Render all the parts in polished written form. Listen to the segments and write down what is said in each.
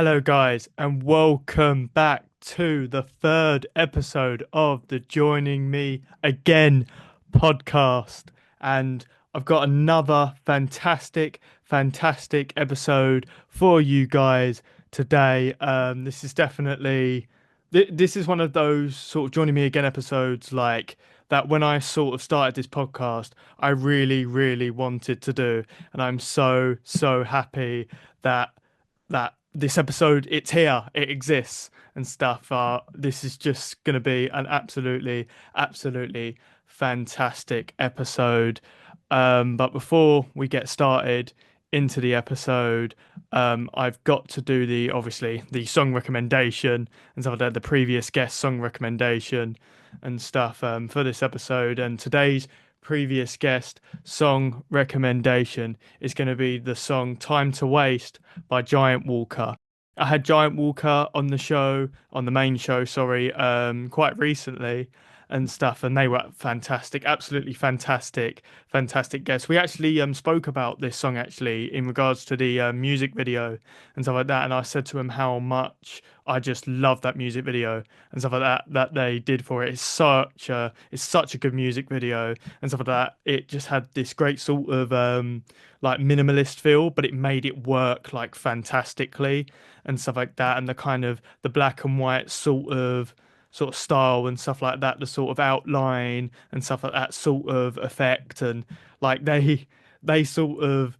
Hello, guys, and welcome back to the third episode of the Joining Me Again podcast. And I've got another fantastic episode for you guys today. This is definitely this is one of those sort of Joining Me Again episodes like that when I sort of started this podcast, I really wanted to do, and I'm so happy that this episode it's here, it exists and stuff. This is just going to be an absolutely fantastic episode. But before we get started into the episode, I've got to do the obviously the song recommendation and stuff like that, the previous guest song recommendation and stuff for this episode. And today's previous guest song recommendation is going to be the song Time to Waste by Giant Walker. I had Giant Walker on the show, on the main show, sorry, quite recently and stuff, and they were fantastic, absolutely fantastic guests. We actually spoke about this song actually in regards to the music video and stuff like that, and I said to him how much I just love that music video and stuff like that they did for it. It's such a good music video and stuff like that. It just had this great sort of like minimalist feel, but it made it work like fantastically and stuff like that. And the kind of the black and white sort of style and stuff like that, the sort of outline and stuff like that sort of effect, and like they sort of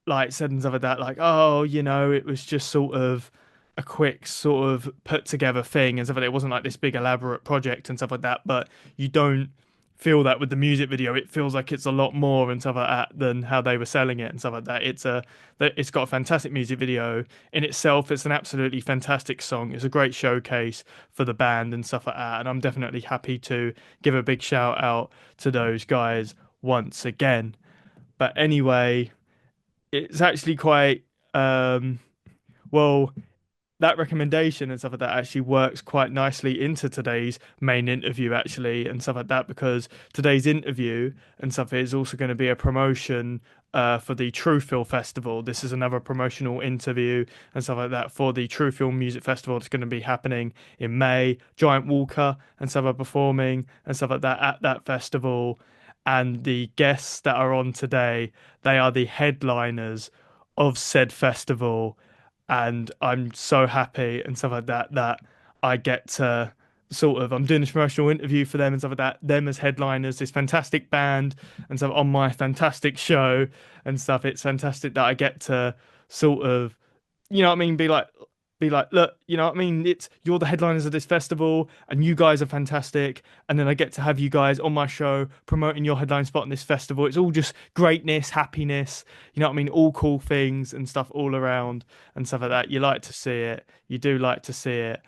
like said and stuff like that, like, oh, it was just sort of a quick sort of put together thing and stuff like that. It wasn't like this big elaborate project and stuff like that, but you don't feel that with the music video. It feels like it's a lot more and stuff like that than how they were selling it and stuff like that. It's got a fantastic music video in itself. It's an absolutely fantastic song. It's a great showcase for the band and stuff like that. And I'm definitely happy to give a big shout out to those guys once again. But anyway, it's actually quite well, that recommendation and stuff like that actually works quite nicely into today's main interview actually and stuff like that, because today's interview and stuff is also going to be a promotion for the Truefeel Festival. This is another promotional interview and stuff like that for the Truefeel Music Festival that's going to be happening in May. Giant Walker and stuff are performing and stuff like that at that festival, and the guests that are on today, they are the headliners of said festival, and I'm so happy and stuff like that that I get to sort of I'm doing this promotional interview for them and stuff like that. Them as headliners, this fantastic band and stuff on my fantastic show and stuff. It's fantastic that I get to sort of, you know what I mean, be like, look, you know what I mean? It's you're the headliners of this festival and you guys are fantastic. And then I get to have you guys on my show promoting your headline spot in this festival. It's all just greatness, happiness, you know what I mean? All cool things and stuff all around and stuff like that. You like to see it. You do like to see it.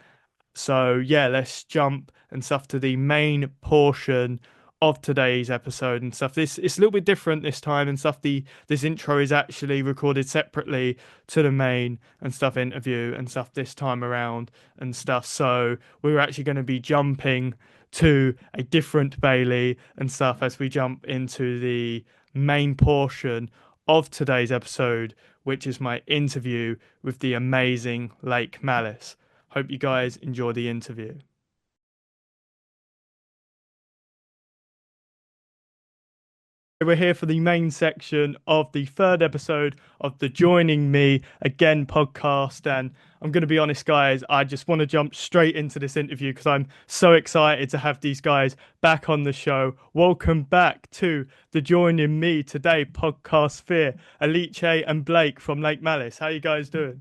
So yeah, let's jump and stuff to the main portion of today's episode and stuff. This it's a little bit different this time and stuff. This intro is actually recorded separately to the main and stuff interview and stuff this time around and stuff. So we're actually going to be jumping to a different Bailey and stuff as we jump into the main portion of today's episode, which is my interview with the amazing Lake Malice. Hope you guys enjoy the interview. We're here for the main section of the third episode of the Joining Me Again podcast. And I'm going to be honest, guys, I just want to jump straight into this interview because I'm so excited to have these guys back on the show. Welcome back to the Joining Me Today podcast sphere, Alice and Blake from Lake Malice. How you guys doing?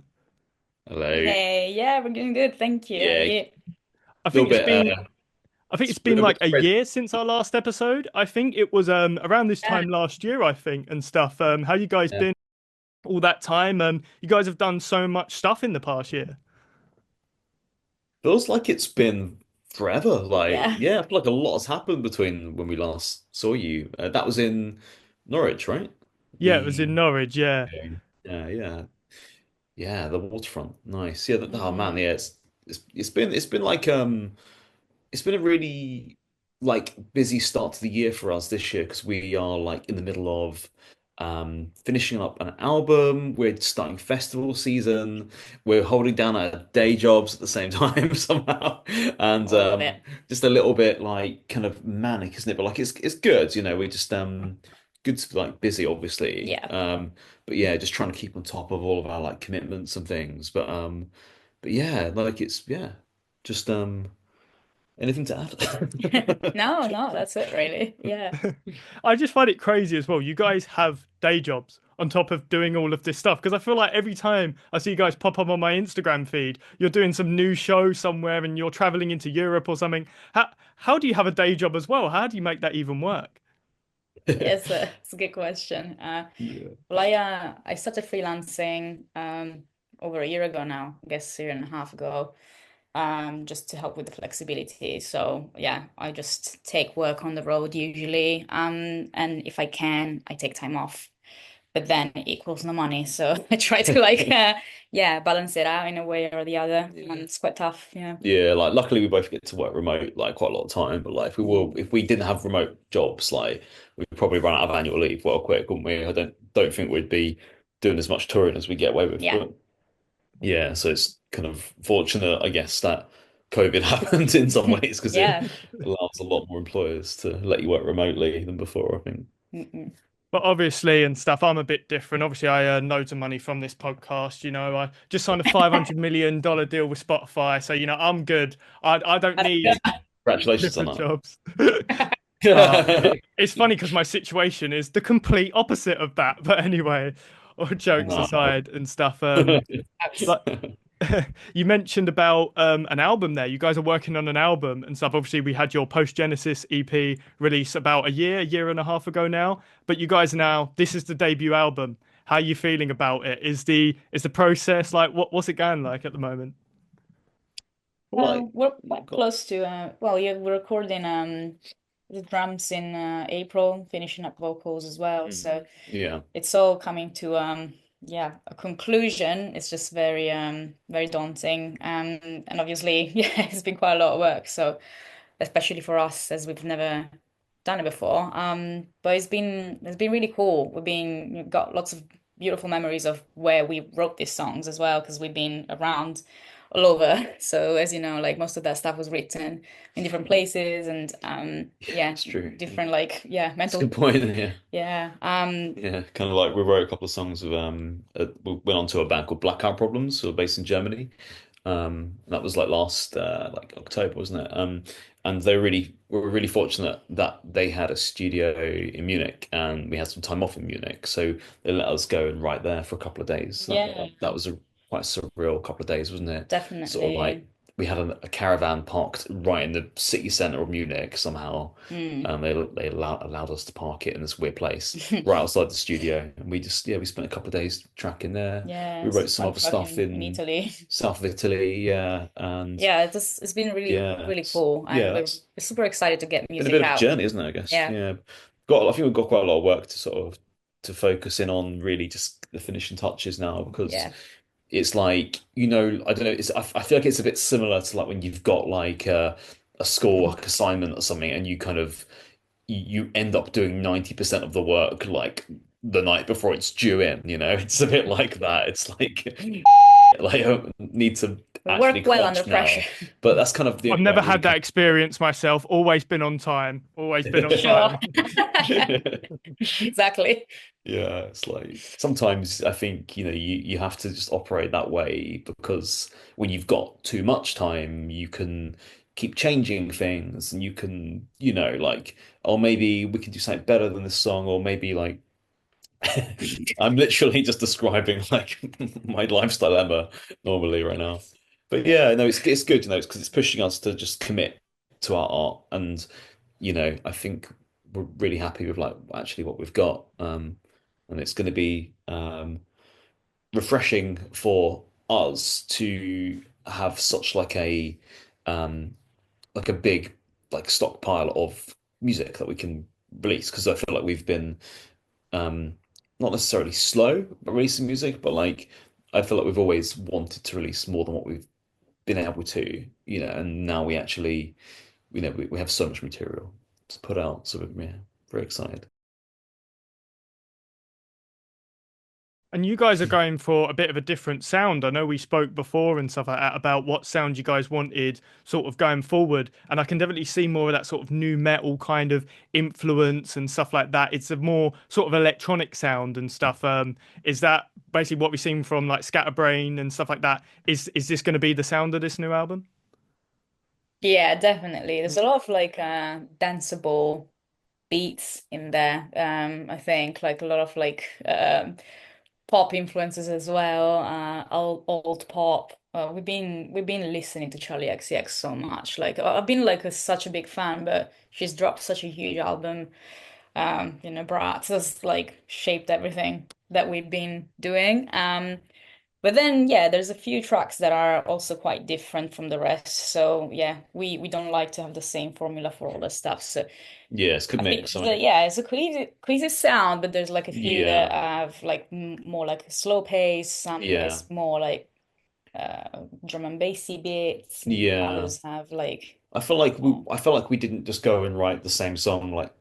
Hello. Hey, yeah, we're doing good. Thank you. How are Yeah, a you? I little think it's bit. been I think it's been A bit like a crazy. year since our last episode. I think it was around this Yeah. time last year, I think, and stuff. How you guys Yeah. been all that time? You guys have done so much stuff in the past year. Feels like it's been forever. Like, Yeah. yeah, I feel like a lot has happened between when we last saw you. That was in Norwich, right? Yeah, it was The in Norwich. Yeah. yeah, yeah, the waterfront. Nice. Yeah. Oh Mm. man, yeah. It's been like it's been a really like busy start to the year for us this year because we are like in the middle of finishing up an album. We're starting festival season. We're holding down our day jobs at the same time somehow, and All of it. just a little bit like kind of manic, isn't it? But like it's good, you know. We just good to be like busy, obviously. Yeah. But yeah, just trying to keep on top of all of our like commitments and things. But yeah, like it's yeah, just anything to add? No, no, that's it really. Yeah. I just find it crazy as well. You guys have day jobs on top of doing all of this stuff because I feel like every time I see you guys pop up on my Instagram feed, you're doing some new show somewhere and you're traveling into Europe or something. How do you have a day job as well? How do you make that even work? Yes, it's a good question. Yeah. Well, I started freelancing over a year ago now, I guess a year and a half ago, just to help with the flexibility. So yeah, I just take work on the road usually, and if I can, I take time off. But then it equals no money, so I try to like yeah, balance it out in a way or the other, and Yeah. it's quite tough. Yeah. Yeah, like luckily we both get to work remote like quite a lot of time, but like if we didn't have remote jobs, like we'd probably run out of annual leave well quick, wouldn't we? I don't think we'd be doing as much touring as we get away with. Yeah. But yeah, so it's kind of fortunate, I guess, that COVID happened in some ways because it Yeah. allows a lot more employers to let you work remotely than before, I think. Mm-mm. But obviously and stuff, I'm a bit different. Obviously, I earn loads of money from this podcast. I just signed a $500 million deal with Spotify, so I'm good. I don't need Congratulations on different that. jobs. It's funny because my situation is the complete opposite of that. But anyway, all jokes No. aside and stuff. Abs- Like you mentioned about an album there. You guys are working on an album and stuff. Obviously, we had your Post Genesis EP release about a year and a half ago now. But you guys are now. This is the debut album. How are you feeling about it? Is the process like what's it going like at the moment? Like, we're quite got, close to well, yeah, we're recording the drums in April, finishing up vocals as well. So yeah. it's all coming to yeah, a conclusion. It's just very very daunting. And obviously, yeah, it's been quite a lot of work. So especially for us as we've never done it before. But it's been really cool. We've got lots of beautiful memories of where we wrote these songs as well, because we've been around all over. So as you know, like most of that stuff was written in different places and Yeah, yeah, it's true. Yeah. different like yeah, That's a mental good point. Yeah. yeah. Yeah, kind of like we wrote a couple of songs with we went on to a band called Blackout Problems, who are based in Germany. That was like last like October, wasn't it? And we were really fortunate that they had a studio in Munich and we had some time off in Munich, so they let us go and write there for a couple of days. Yeah, That was a quite surreal couple of days, wasn't it? Sort of like definitely. we had a caravan parked right in the city center of Munich somehow. Mm. They allowed us to park it in this weird place right outside the studio, and we just we spent a couple of days tracking there. Yeah, We it's wrote some fun other stuff trucking in in Italy. south of Italy, yeah, and Yeah, it's been really yeah, really cool, and yeah, we're that's super excited to get been a music bit of a out. journey, isn't it? I guess, Yeah, yeah. I think we've got quite a lot of work to sort of to focus in on, really, just the finishing touches now, because yeah, it's like, I don't know, I feel like it's a bit similar to like when you've got like a schoolwork assignment or something, and you kind of you end up doing 90% of the work like the night before it's due in, it's a bit like that. It's like like I need to we actually work well under crunch pressure. now, but that's kind of the I've only way never it really had that can. experience myself. Always been on time. Always been on Sure. time. Exactly. Yeah, it's like sometimes I think, you have to just operate that way, because when you've got too much time, you can keep changing things, and you can, like, oh, maybe we can do something better than this song, or maybe like I'm literally just describing like my life's dilemma normally right now. But yeah, no, it's good, it's because it's pushing us to just commit to our art, and I think we're really happy with like actually what we've got. And it's going to be refreshing for us to have such um like a big like stockpile of music that we can release, because I feel like we've been um not necessarily slow at releasing music, but like I feel like we've always wanted to release more than what we've been able to, and now we actually, we have so much material to put out. So we're, yeah, very excited. And you guys are going for a bit of a different sound. I know we spoke before and stuff like that about what sound you guys wanted sort of going forward. And I can definitely see more of that sort of new metal kind of influence and stuff like that. It's a more sort of electronic sound and stuff. Is that basically what we've seen from like Scatterbrain and stuff like that? Is this going to be the sound of this new album? Yeah, definitely. There's a lot of like danceable beats in there. I think like a lot of like pop influences as well, old pop. We've been listening to Charlie XCX so much. Like I've been like such a big fan, but she's dropped such a huge album. Brat has like shaped everything that we've been doing. But then yeah, there's a few tracks that are also quite different from the rest. So yeah, we don't like to have the same formula for all the stuff. So Yeah, it's a good I think mix. I mean, yeah, it's a cohesive sound, but there's like a few that yeah, have like more like a slow pace, some yeah, is more like drum and bassy bits, and yeah. others have like more. I felt like we didn't just go and write the same song like,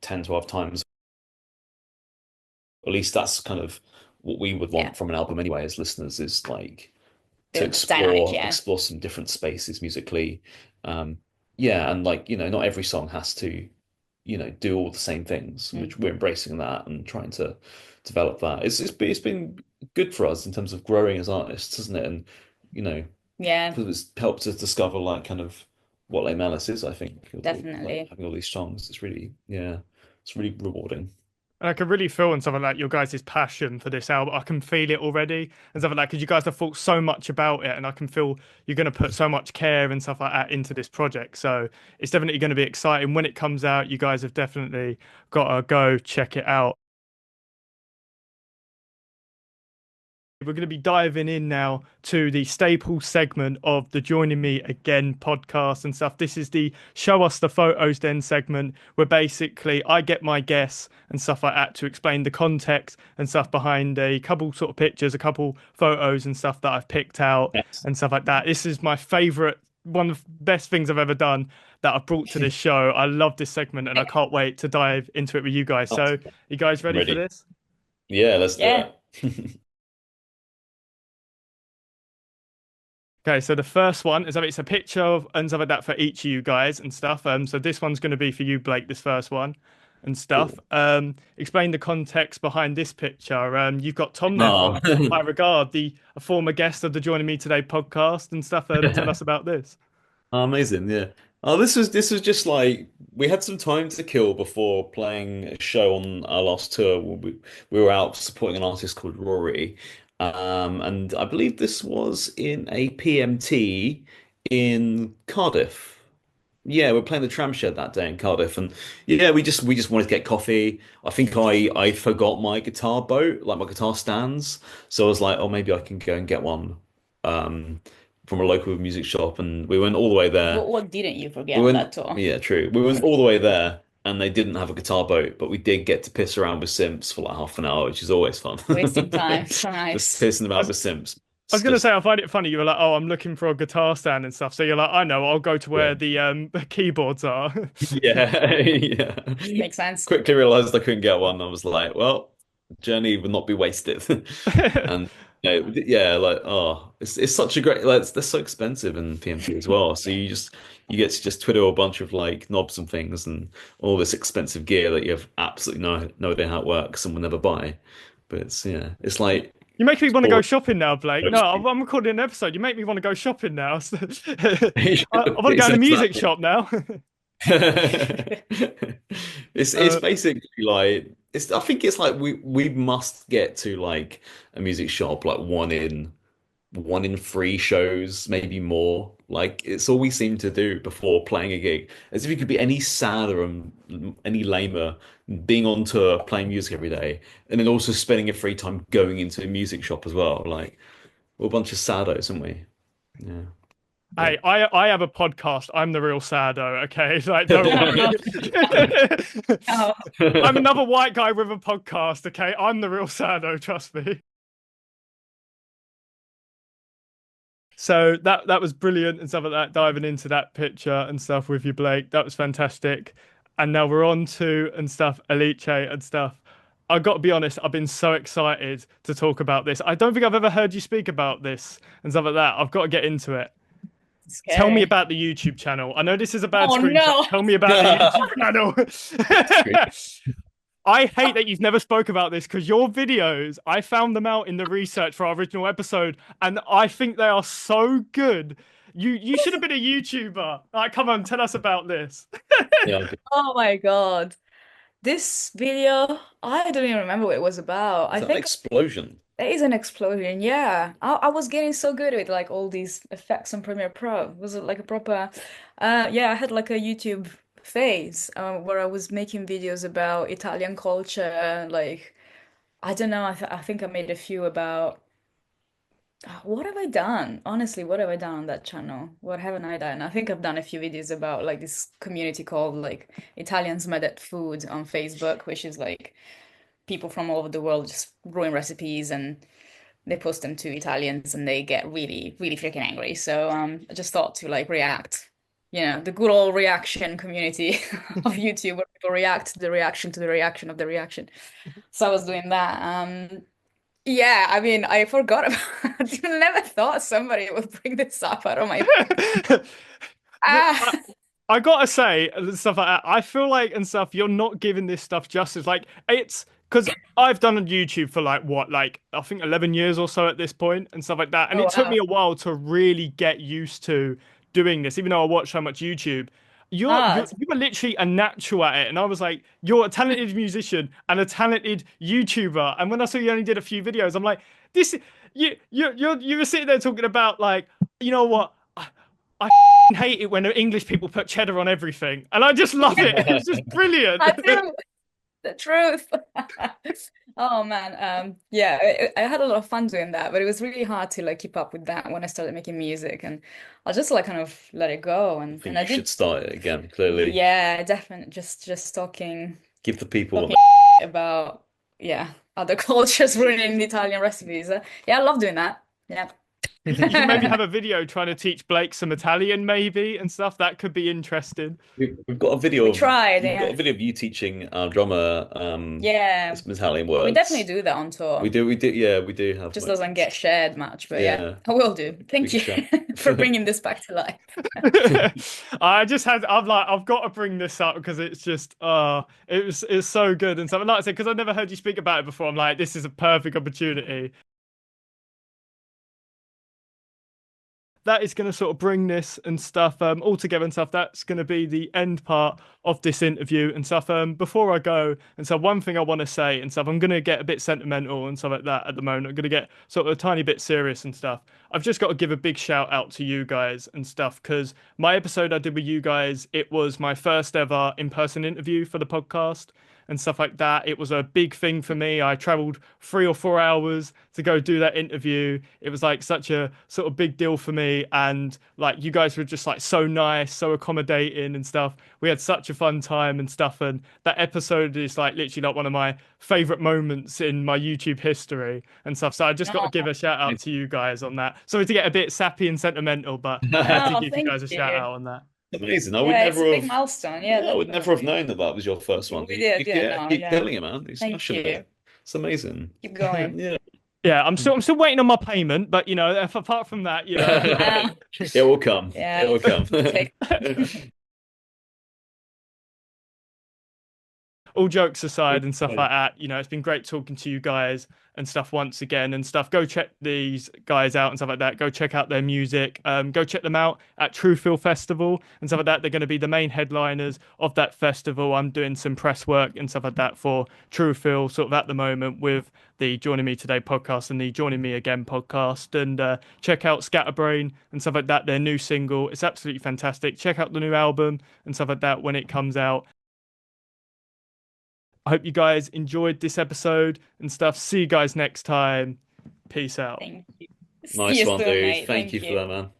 10, 12 times. At least that's kind of what we would Yeah, want from an album anyway, as listeners, is like to bit of dynamic, yeah. explore some different spaces musically. Um, yeah, and like, not every song has to, do all the same things, Mm. which we're embracing that and trying to develop that. It's been good for us in terms of growing as artists, hasn't it? And, you know, Yeah, because it's helped us discover like kind of what Lake Malice is, I think, like definitely. having all these songs. It's really, yeah, it's really rewarding. And I can really feel and stuff like that your guys' passion for this album. I can feel it already and stuff like that because you guys have thought so much about it, and I can feel you're going to put so much care and stuff like that into this project. So it's definitely going to be exciting when it comes out. You guys have definitely got to go check it out. We're going to be diving in now to the staple segment of the Joining Me Again podcast and stuff. This is the Show Us the Photos Then segment, where basically I get my guests and stuff like that to explain the context and stuff behind a couple sort of pictures, a couple photos and stuff that I've picked out Yes. and stuff like that. This is my favorite, one of the best things I've ever done that I've brought to this show. I love this segment and I can't wait to dive into it with you guys. So, Awesome. you guys I'm ready for ready. this? Yeah, let's do Yeah. it. Okay, so the first one is it's a picture of and stuff like that for each of you guys and stuff. So this one's going to be for you, Blake. This first one and stuff. Cool. Explain the context behind this picture. You've got Tom there Oh. from High Regard, the a former guest of the Joining Me Today podcast and stuff. Tell us about this. Oh, amazing, yeah. Oh, this was just like we had some time to kill before playing a show on our last tour. We were out supporting an artist called Rory, and I believe this was in a PMT in Cardiff. Yeah, we're playing the Tram Shed that day in Cardiff, and yeah, we just wanted to get coffee. I think I forgot my guitar boat, like my guitar stands, so I was like, oh, maybe I can go and get one um, from a local music shop, and we went all the way there. What didn't you We forget on went, that tour? yeah, true. We went all the way there, and they didn't have a guitar boat, but we did get to piss around with Simps for like half an hour, which is always fun. Wasting time. So Just nice. pissing I about was, with Simps. I It's was gonna say just I find it funny. You were like, "Oh, I'm looking for a guitar stand and stuff." So you're like, "I know, I'll go to yeah. where the keyboards are." Yeah, yeah. Makes sense. Quickly realized I couldn't get one. I was like, well, journey would not be wasted. And yeah, like it's such a great like they're so expensive in PMT as well. So Yeah. you get to just twiddle a bunch of like knobs and things and all this expensive gear that you have absolutely no idea how it works and will never buy. But it's like You make me want to go boring. shopping now, Blake. No, I'm recording an episode. You make me want to go shopping now. I want to go It's in a music exactly. shop now. It's uh, basically like I think it's like we must get to like a music shop like one in three shows, maybe more. Like it's all we seem to do before playing a gig. As if you could be any sadder and any lamer being on tour, playing music every day, and then also spending your free time going into a music shop as well. Like we're a bunch of saddos, aren't we? Yeah. hey, But I have a podcast. I'm the real saddo. Okay, like don't worry. Oh, I'm another white guy with a podcast. Okay, I'm the real saddo. Trust me. So that was brilliant and stuff like that. Diving into that picture and stuff with you, Blake. That was fantastic. And now we're on to and stuff, Alice and stuff. I got to be honest, I've been so excited to talk about this. I don't think I've ever heard you speak about this and stuff like that. I've got to get into it. Tell me Scary. about the YouTube channel. I know this is a bad Oh screenshot. no. Tell me about the YouTube channel. I hate that you've never spoke about this because your videos, I found them out in the research for our original episode, and I think they are so good. You should have been a YouTuber. Like, come on, tell us about this. Yeah, Oh my God. This video, I don't even remember what it was about. is I that an think explosion? it is an explosion. Yeah. I was getting so good with like all these effects on Premiere Pro. It was like a proper, yeah, I had like a YouTube phase where I was making videos about Italian culture. Like, I don't know, I think I made a few about what have I done? Honestly, what have I done on that channel? What haven't I done? I think I've done a few videos about like this community called like Italians Mad at Food on Facebook, which is like people from all over the world just growing recipes and they post them to Italians and they get really, really freaking angry. So I just thought to like react, the good old reaction community of YouTube where people react to the reaction to the reaction of the reaction. So I was doing that. Yeah, I mean, I forgot about I never thought somebody would bring this up out of my I, ah. I gotta say, and stuff like that, I feel like and stuff, you're not giving this stuff justice. Like, it's because I've done on YouTube for like what, like I think 11 years or so at this point and stuff like that. And Oh it took me wow. a while to really get used to doing this, even though I watch so much YouTube. Ah, You were literally a natural at it, and I was like, you're a talented musician and a talented YouTuber. And when I saw you only did a few videos, I'm like, this you were sitting there talking about like, you know what? I hate it when English people put cheddar on everything, and I just love it. It's just brilliant. I do the truth. Oh man, yeah, I had a lot of fun doing that, but it was really hard to like keep up with that when I started making music, and I just like kind of let it go, I and think I you should did, start it again, clearly. yeah, definitely, just Give the people talking about yeah other cultures ruining Italian recipes. Yeah, I love doing that. Yeah. You can maybe have a video trying to teach Blake some Italian, maybe and stuff. That could be interesting. we've got a video We of tried, we've got yeah. a video of you teaching our drummer Yeah. some Italian We definitely words. do that on tour. We do, yeah, we do have Just like doesn't get shared much, but yeah, yeah, I will do. we Thank can you share. for bringing this back to life. I'm like, I've got to bring this up because it's just, it's so good and stuff. And like I said, because I've never heard you speak about it before, I'm like, this is a perfect opportunity. That is going to sort of bring this and stuff all together and stuff. That's going to be the end part of this interview and stuff. Before I go, and so one thing I want to say and stuff, I'm going to get a bit sentimental and stuff like that at the moment. I'm going to get sort of a tiny bit serious and stuff. I've just got to give a big shout out to you guys and stuff because my episode I did with you guys, it was my first ever in-person interview for the podcast and stuff like that. It was a big thing for me. I traveled 3 or 4 hours to go do that interview. It was like such a sort of big deal for me. And like you guys were just like so nice, so accommodating and stuff. We had such a fun time and stuff. And that episode is like literally like one of my favorite moments in my YouTube history and stuff. So I just got to give Oh, a shout out to you guys on that. Sorry to get a bit sappy and sentimental, but I had to oh, give you thank guys a shout you. out on that. Amazing. Yeah, it's a big milestone. Yeah, I would never have definitely. known that that was your first one. We did. Yeah, Yeah, no, keep yeah. killing it, man. You're Thank smashing you. it. It's amazing. Keep going. Yeah. Yeah, I'm still waiting on my payment, but you know, if apart from that, you know, Uh, It will come. It yeah, will come. take. all jokes aside and stuff like that, you know, it's been great talking to you guys and stuff once again and stuff. Go check these guys out and stuff like that. Go check out their music. Go check them out at Truefeel Festival and stuff like that. They're going to be the main headliners of that festival. I'm doing some press work and stuff like that for Truefeel sort of at the moment with the Joining Me Today podcast and the Joining Me Again podcast. And check out Scatterbrain and stuff like that. Their new single. It's absolutely fantastic. Check out the new album and stuff like that when it comes out. I hope you guys enjoyed this episode and stuff. See you guys next time. Peace out. Thank you. See Nice you one, soon, dude. mate. Thank Thank you for you. that, man.